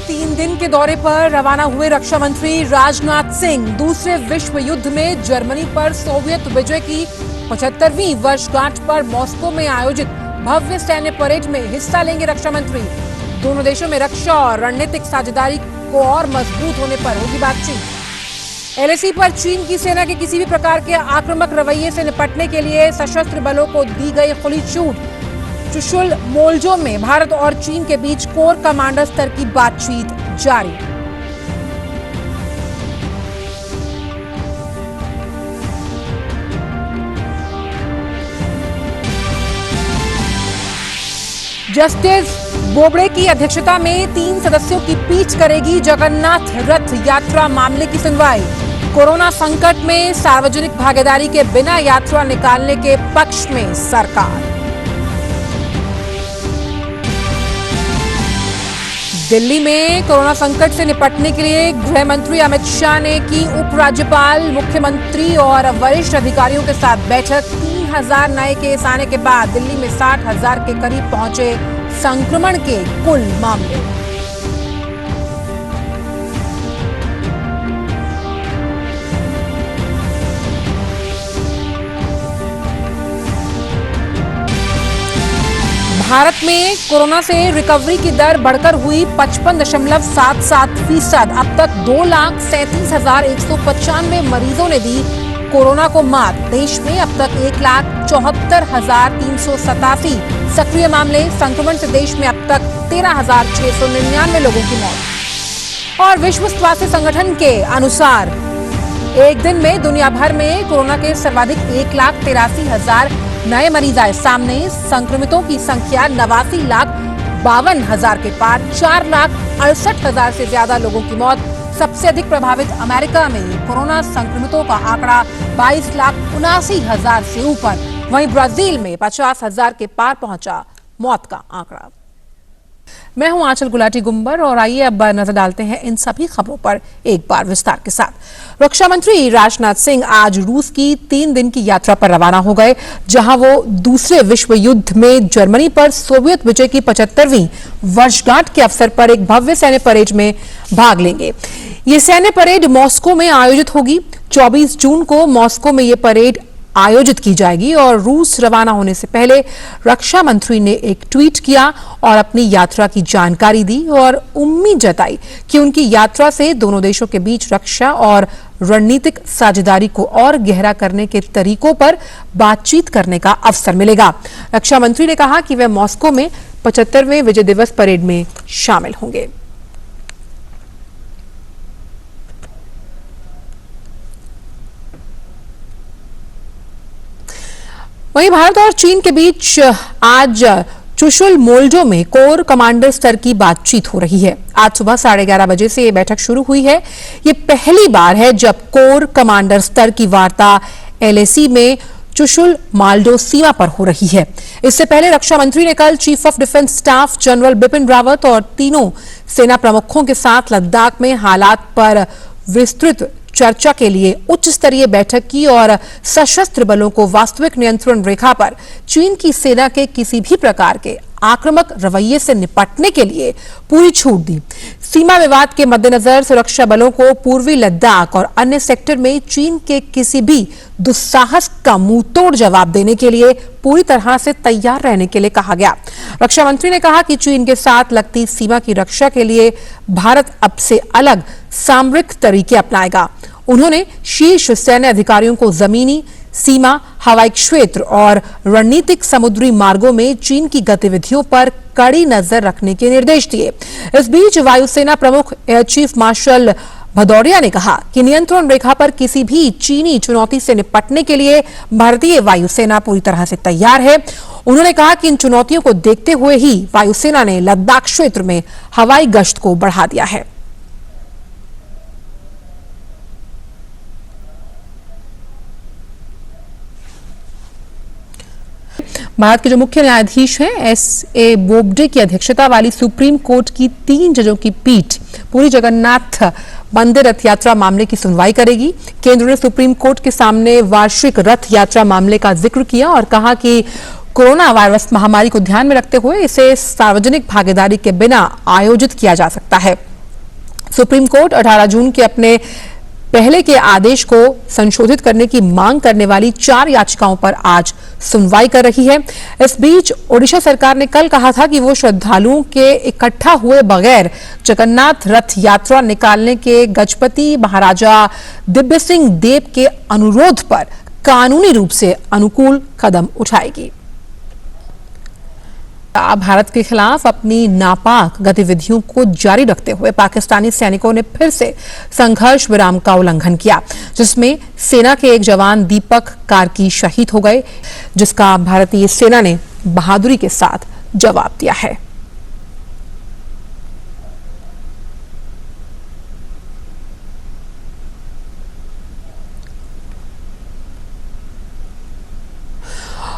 3 दिन के दौरे पर रवाना हुए रक्षा मंत्री राजनाथ सिंह दूसरे विश्व युद्ध में जर्मनी पर सोवियत विजय की 75वीं वर्षगांठ पर मॉस्को में आयोजित भव्य सैन्य परेड में हिस्सा लेंगे। रक्षा मंत्री दोनों देशों में रक्षा और रणनीतिक साझेदारी को और मजबूत होने पर होगी बातचीत। एलएसी पर चीन की सेना के किसी भी प्रकार के आक्रामक रवैये से निपटने के लिए सशस्त्र बलों को दी गई खुली छूट। चुशुल मोल्जो में भारत और चीन के बीच कोर कमांडर स्तर की बातचीत जारी। जस्टिस बोबड़े की अध्यक्षता में 3 सदस्यों की पीठ करेगी जगन्नाथ रथ यात्रा मामले की सुनवाई। कोरोना संकट में सार्वजनिक भागीदारी के बिना यात्रा निकालने के पक्ष में सरकार। दिल्ली में कोरोना संकट से निपटने के लिए गृह मंत्री अमित शाह ने की उपराज्यपाल, मुख्यमंत्री और वरिष्ठ अधिकारियों के साथ बैठक। 3000 नए केस आने के बाद दिल्ली में 60,000 के करीब पहुंचे संक्रमण के कुल मामले। भारत में कोरोना से रिकवरी की दर बढ़कर हुई 55.77%। अब तक 2,37,195 मरीजों ने दी कोरोना को मात। देश में अब तक 1,74,387 सक्रिय मामले। संक्रमण से देश में अब तक 13,699 लोगों की मौत। और विश्व स्वास्थ्य संगठन के अनुसार एक दिन में दुनिया भर में कोरोना के सर्वाधिक 1,83,000 नए मरीज आए सामने। संक्रमितों की संख्या 89,52,000 के पार। 4,68,000 से ज्यादा लोगों की मौत। सबसे अधिक प्रभावित अमेरिका में कोरोना संक्रमितों का आंकड़ा 22,79,000 से ऊपर। वहीं ब्राजील में 50,000 के पार पहुंचा मौत का आंकड़ा। मैं हूं आंचल गुलाटी गुंबर और आइए अब नजर डालते हैं इन सभी खबरों पर एक बार विस्तार के साथ। रक्षा मंत्री राजनाथ सिंह आज रूस की 3 दिन की यात्रा पर रवाना हो गए, जहां वो दूसरे विश्व युद्ध में जर्मनी पर सोवियत विजय की 75वीं वर्षगांठ के अवसर पर एक भव्य सैन्य परेड में भाग लेंगे। ये सैन्य परेड मॉस्को में आयोजित होगी। 24 जून को मॉस्को में ये परेड आयोजित की जाएगी और रूस रवाना होने से पहले रक्षा मंत्री ने एक ट्वीट किया और अपनी यात्रा की जानकारी दी और उम्मीद जताई कि उनकी यात्रा से दोनों देशों के बीच रक्षा और रणनीतिक साझेदारी को और गहरा करने के तरीकों पर बातचीत करने का अवसर मिलेगा। रक्षा मंत्री ने कहा कि वे मॉस्को में 75वें विजय दिवस परेड में शामिल होंगे। वहीं भारत और चीन के बीच आज चुशुल मोल्जो में कोर कमांडर स्तर की बातचीत हो रही है। आज सुबह 11:30 बजे से ये बैठक शुरू हुई है। ये पहली बार है जब कोर कमांडर स्तर की वार्ता एलएसी में चुशुल मोल्जो सीमा पर हो रही है। इससे पहले रक्षा मंत्री ने कल chief of defence staff general Bipin Rawat और तीनों सेना प्रमुखों के साथ लद्दाख में हालात पर विस्तृत चर्चा के लिए उच्च स्तरीय बैठक की और सशस्त्र बलों को वास्तविक नियंत्रण रेखा पर चीन की सेना के किसी भी प्रकार के आक्रामक रवैये से निपटने के लिए पूरी छूट दी। सीमा विवाद के मद्देनजर सुरक्षा बलों को पूर्वी लद्दाख और अन्य सेक्टर में चीन के किसी भी दुस्साहस का मुंहतोड़ जवाब देने के लिए पूरी तरह से तैयार रहने के लिए कहा गया। रक्षा मंत्री ने कहा कि चीन के साथ लगती सीमा की रक्षा के लिए भारत अब से अलग सामरिक तरीके अपनाएगा। उन्होंने शीर्ष सैन्य अधिकारियों को जमीनी, सीमा, हवाई क्षेत्र और रणनीतिक समुद्री मार्गों में चीन की गतिविधियों पर कड़ी नजर रखने के निर्देश दिए। इस बीच वायुसेना प्रमुख एयर चीफ मार्शल भदौरिया ने कहा कि नियंत्रण रेखा पर किसी भी चीनी चुनौती से निपटने के लिए भारतीय वायुसेना पूरी तरह से तैयार है। उन्होंने कहा कि इन चुनौतियों को देखते हुए ही वायुसेना ने लद्दाख क्षेत्र में हवाई गश्त को बढ़ा दिया है। भारत के जो मुख्य न्यायाधीश हैं एस.ए. बोबडे की अध्यक्षता वाली सुप्रीम कोर्ट की 3 जजों की पीठ पूरी जगन्नाथ मंदिर रथ यात्रा मामले की सुनवाई करेगी। केंद्र ने सुप्रीम कोर्ट के सामने वार्षिक रथ यात्रा मामले का जिक्र किया और कहा कि कोरोना वायरस महामारी को ध्यान में रखते हुए इसे सार्वजनिक भागीदारी के बिना आयोजित किया जा सकता है। सुप्रीम कोर्ट 18 जून के अपने पहले के आदेश को संशोधित करने की मांग करने वाली 4 याचिकाओं पर आज सुनवाई कर रही है। इस बीच ओडिशा सरकार ने कल कहा था कि वो श्रद्धालुओं के इकट्ठा हुए बगैर जगन्नाथ रथ यात्रा निकालने के गजपति महाराजा दिव्य सिंह देव के अनुरोध पर कानूनी रूप से अनुकूल कदम उठाएगी। भारत के खिलाफ अपनी नापाक गतिविधियों को जारी रखते हुए पाकिस्तानी सैनिकों ने फिर से संघर्ष विराम का उल्लंघन किया, जिसमें सेना के एक जवान दीपक कार्की शहीद हो गए, जिसका भारतीय सेना ने बहादुरी के साथ जवाब दिया है।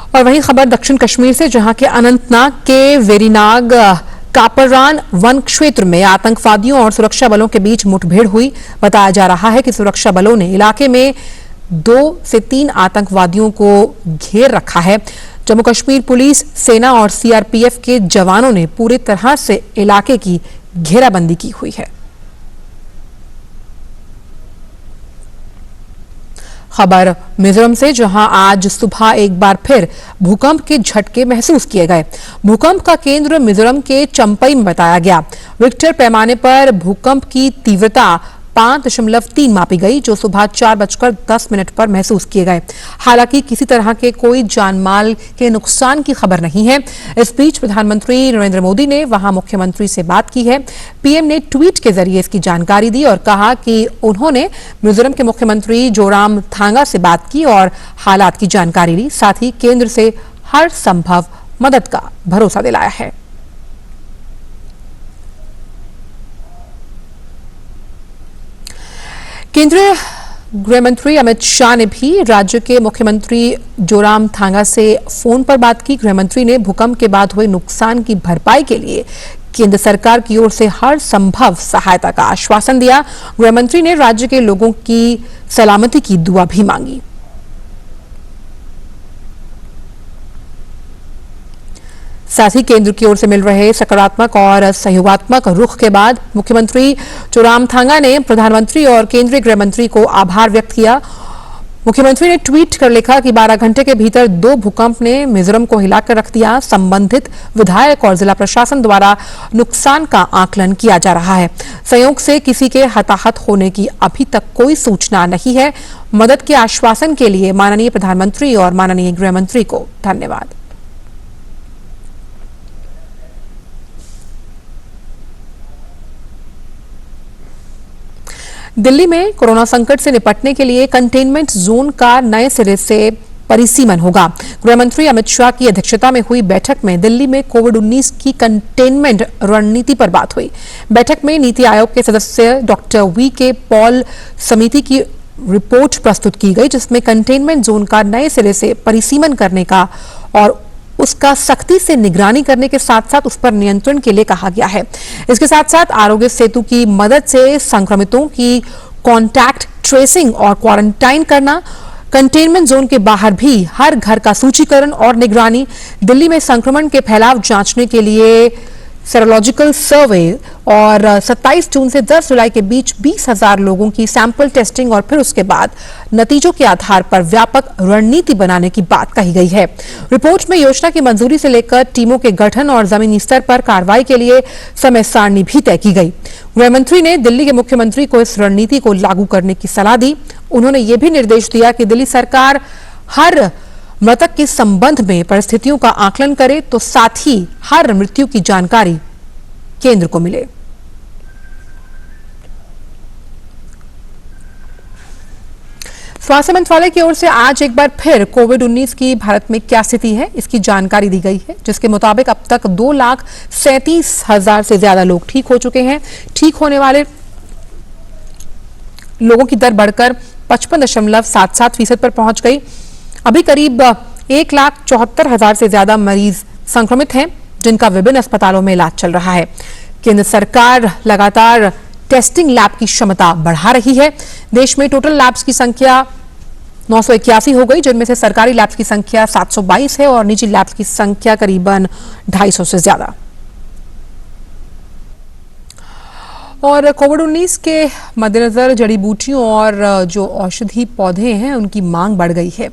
और वहीं खबर दक्षिण कश्मीर से, जहां के अनंतनाग के वेरीनाग कापरान वन क्षेत्र में आतंकवादियों और सुरक्षा बलों के बीच मुठभेड़ हुई। बताया जा रहा है कि सुरक्षा बलों ने इलाके में 2 से 3 आतंकवादियों को घेर रखा है। जम्मू कश्मीर पुलिस, सेना और सीआरपीएफ के जवानों ने पूरी तरह से इलाके की घेराबंदी की हुई है। खबर मिजोरम से, जहां आज सुबह एक बार फिर भूकंप के झटके महसूस किए गए। भूकंप का केंद्र मिजोरम के चंपई में बताया गया। रिक्टर पैमाने पर भूकंप की तीव्रता 5.3 मापी गई, जो सुबह 4:10 पर महसूस किए गए। हालांकि किसी तरह के कोई जानमाल के नुकसान की खबर नहीं है। इस बीच प्रधानमंत्री नरेंद्र मोदी ने वहां मुख्यमंत्री से बात की है। पीएम ने ट्वीट के जरिए इसकी जानकारी दी और कहा कि उन्होंने मिजोरम के मुख्यमंत्री जोराम थांगा से बात की और हालात की जानकारी ली, साथ ही केंद्र से हर संभव मदद का भरोसा दिलाया है। केंद्रीय गृह मंत्री अमित शाह ने भी राज्य के मुख्यमंत्री जोराम थांगा से फोन पर बात की। गृह मंत्री ने भूकंप के बाद हुए नुकसान की भरपाई के लिए केंद्र सरकार की ओर से हर संभव सहायता का आश्वासन दिया। गृह मंत्री ने राज्य के लोगों की सलामती की दुआ भी मांगी। साथ ही केंद्र की ओर से मिल रहे सकारात्मक और सहयोगात्मक रुख के बाद मुख्यमंत्री जोराम थांगा ने प्रधानमंत्री और केंद्रीय गृह मंत्री को आभार व्यक्त किया। मुख्यमंत्री ने ट्वीट कर लिखा कि 12 घंटे के भीतर 2 भूकंप ने मिजोरम को हिलाकर रख दिया। संबंधित विधायक और जिला प्रशासन द्वारा नुकसान का आकलन किया जा रहा है। संयोग से किसी के हताहत होने की अभी तक कोई सूचना नहीं है। मदद के आश्वासन के लिए माननीय प्रधानमंत्री और माननीय गृह मंत्री को धन्यवाद। दिल्ली में कोरोना संकट से निपटने के लिए कंटेनमेंट जोन का नए सिरे से परिसीमन होगा। गृह मंत्री अमित शाह की अध्यक्षता में हुई बैठक में दिल्ली में कोविड-19 की कंटेनमेंट रणनीति पर बात हुई। बैठक में नीति आयोग के सदस्य डॉक्टर वी के पॉल समिति की रिपोर्ट प्रस्तुत की गई, जिसमें कंटेनमेंट जोन का नए सिरे से परिसीमन करने का और उसका सख्ती से निगरानी करने के साथ साथ उस पर नियंत्रण के लिए कहा गया है। इसके साथ साथ आरोग्य सेतु की मदद से संक्रमितों की कॉन्टैक्ट ट्रेसिंग और क्वारंटाइन करना, कंटेनमेंट जोन के बाहर भी हर घर का सूचीकरण और निगरानी, दिल्ली में संक्रमण के फैलाव जांचने के लिए सेरोलॉजिकल सर्वे और 27 जून से 10 जुलाई के बीच 20,000 लोगों की सैंपल टेस्टिंग और फिर उसके बाद नतीजों के आधार पर व्यापक रणनीति बनाने की बात कही गई है। रिपोर्ट में योजना की मंजूरी से लेकर टीमों के गठन और जमीनी स्तर पर कार्रवाई के लिए समय सारणी भी तय की गई। गृह मंत्री ने दिल्ली के मुख्यमंत्री को इस रणनीति को लागू करने की सलाह दी। उन्होंने ये भी निर्देश दिया कि दिल्ली सरकार हर मृतक के संबंध में परिस्थितियों का आकलन करे, तो साथ ही हर मृत्यु की जानकारी केंद्र को मिले। स्वास्थ्य मंत्रालय की ओर से आज एक बार फिर कोविड-19 की भारत में क्या स्थिति है, इसकी जानकारी दी गई है, जिसके मुताबिक अब तक 2,37,000 से ज्यादा लोग ठीक हो चुके हैं। ठीक होने वाले लोगों की दर बढ़कर 55.77% पर पहुंच गई। अभी करीब 1,74,000 से ज्यादा मरीज संक्रमित हैं, जिनका विभिन्न अस्पतालों में इलाज चल रहा है। केंद्र सरकार लगातार टेस्टिंग लैब की क्षमता बढ़ा रही है। देश में टोटल लैब्स की संख्या 981 हो गई, जिनमें से सरकारी लैब्स की संख्या 722 है और निजी लैब्स की संख्या करीबन 250 से ज्यादा। और कोविड-19 के मद्देनजर जड़ी बूटियों और जो औषधि पौधे हैं उनकी मांग बढ़ गई है।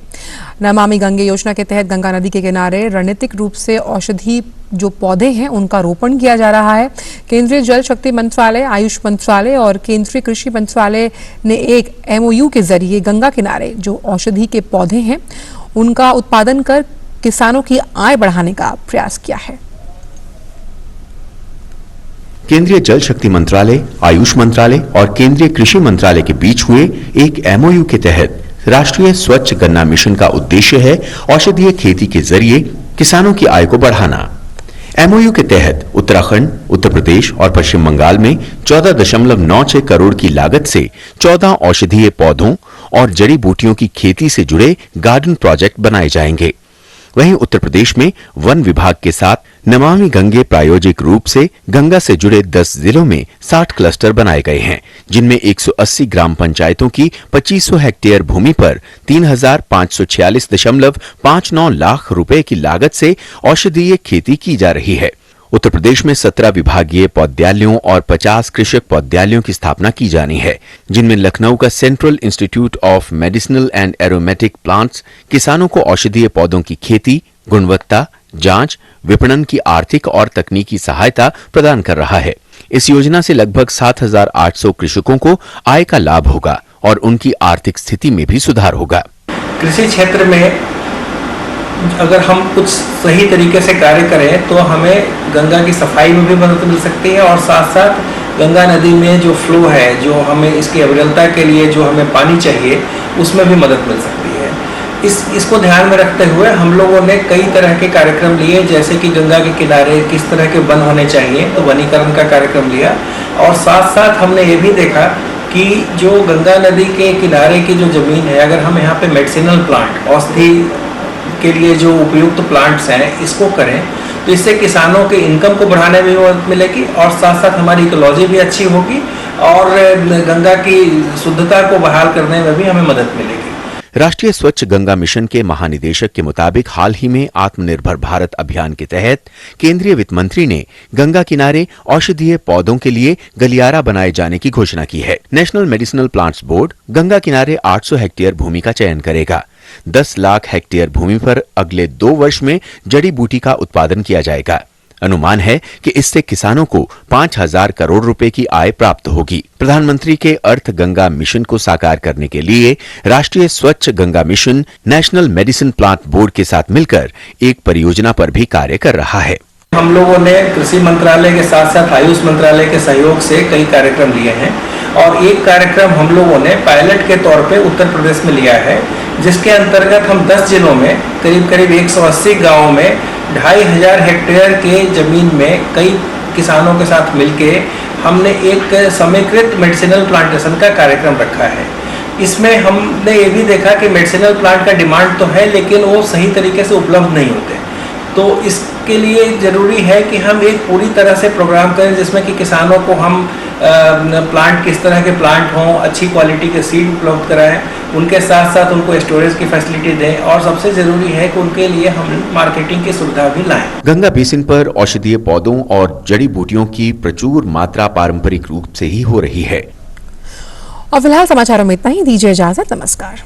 नमामि गंगे योजना के तहत गंगा नदी के किनारे रणनीतिक रूप से औषधि जो पौधे हैं उनका रोपण किया जा रहा है। केंद्रीय जल शक्ति मंत्रालय, आयुष मंत्रालय और केंद्रीय कृषि मंत्रालय ने एक MOU के जरिए गंगा किनारे जो औषधि के पौधे हैं उनका उत्पादन कर किसानों की आय बढ़ाने का प्रयास किया है। केंद्रीय जल शक्ति मंत्रालय, आयुष मंत्रालय और केंद्रीय कृषि मंत्रालय के बीच हुए एक MOU के तहत राष्ट्रीय स्वच्छ गन्ना मिशन का उद्देश्य है औषधीय खेती के जरिए किसानों की आय को बढ़ाना। MOU के तहत उत्तराखंड, उत्तर प्रदेश और पश्चिम बंगाल में 14.96 करोड़ की लागत से 14 औषधीय पौधों और जड़ी बूटियों की खेती से जुड़े गार्डन प्रोजेक्ट बनाए जाएंगे। वहीं उत्तर प्रदेश में वन विभाग के साथ नमामि गंगे प्रायोजिक रूप से गंगा से जुड़े 10 जिलों में 60 क्लस्टर बनाए गए हैं, जिनमें 180 ग्राम पंचायतों की 2500 हेक्टेयर भूमि पर 3,546.59 लाख रुपए की लागत से औषधीय खेती की जा रही है। उत्तर प्रदेश में 17 विभागीय पौधयालयों और 50 कृषक पौधयालयों की स्थापना की जानी है, जिनमें लखनऊ का central institute of medicinal and aromatic plants किसानों को औषधीय पौधों की खेती, गुणवत्ता, जांच, विपणन की आर्थिक और तकनीकी सहायता प्रदान कर रहा है। इस योजना से लगभग 7,800 कृषकों को आय का लाभ होगा और उनकी आर्थिक स्थिति में भी सुधार होगा। कृषि क्षेत्र में अगर हम कुछ सही तरीके से कार्य करें तो हमें गंगा की सफाई में भी मदद मिल सकती है और साथ साथ गंगा नदी में जो फ्लो है, जो हमें इसकी अविरलता के लिए जो हमें पानी चाहिए, उसमें भी मदद मिल सकती है। इसको ध्यान में रखते हुए हम लोगों ने कई तरह के कार्यक्रम लिए, जैसे कि गंगा के किनारे किस तरह के वन होने चाहिए, तो वनीकरण का कार्यक्रम लिया और साथ साथ हमने ये भी देखा कि जो गंगा नदी के किनारे की जो जमीन है, अगर हम यहाँ पे मेडिसिनल प्लांट, औषधि के लिए जो उपयुक्त प्लांट्स हैं, इसको करें तो इससे किसानों के इनकम को बढ़ाने में मदद मिलेगी और साथ साथ हमारी इकोलॉजी भी अच्छी होगी और गंगा की शुद्धता को बहाल करने में भी हमें मदद मिलेगी। राष्ट्रीय स्वच्छ गंगा मिशन के महानिदेशक के मुताबिक हाल ही में आत्मनिर्भर भारत अभियान के तहत केंद्रीय वित्त मंत्री ने गंगा किनारे औषधीय पौधों के लिए गलियारा बनाए जाने की घोषणा की है। National medicinal plants board Ganga किनारे 800 हेक्टेयर भूमि का चयन करेगा। 10 लाख हेक्टेयर भूमि पर अगले 2 वर्ष में जड़ी बूटी का उत्पादन किया जाएगा। अनुमान है कि इससे किसानों को 5,000 करोड़ रुपए की आय प्राप्त होगी। प्रधानमंत्री के अर्थ गंगा मिशन को साकार करने के लिए राष्ट्रीय स्वच्छ Ganga mission national medicine plant board के साथ मिलकर एक परियोजना पर भी कार्य कर रहा है। हम लोगों ने कृषि मंत्रालय के साथ साथ आयुष मंत्रालय के सहयोग से कई कार्यक्रम लिए हैं और एक कार्यक्रम हम लोगों ने पायलट के तौर पे उत्तर प्रदेश में लिया है, जिसके अंतर्गत हम 10 जिलों में करीब 180 गाँवों में 2,500 हेक्टेयर के जमीन में कई किसानों के साथ मिलके हमने एक समेकित मेडिसिनल प्लांटेशन का कार्यक्रम रखा है। इसमें हमने ये भी देखा कि मेडिसिनल प्लांट का डिमांड तो है, लेकिन वो सही तरीके से उपलब्ध नहीं होते। तो इसके लिए ज़रूरी है कि हम एक पूरी तरह से प्रोग्राम करें जिसमें कि किसानों को हम प्लांट, किस तरह के प्लांट हों, अच्छी क्वालिटी के सीड उपलब्ध कराएं, उनके साथ साथ उनको स्टोरेज की फैसिलिटी दें और सबसे ज़रूरी है कि उनके लिए हम मार्केटिंग की सुविधा भी लाएं। गंगा बेसिन पर औषधीय पौधों और जड़ी बूटियों की प्रचुर मात्रा पारंपरिक रूप से ही हो रही है। और फिलहाल समाचारों में इतना ही। दीजिए इजाजत। नमस्कार।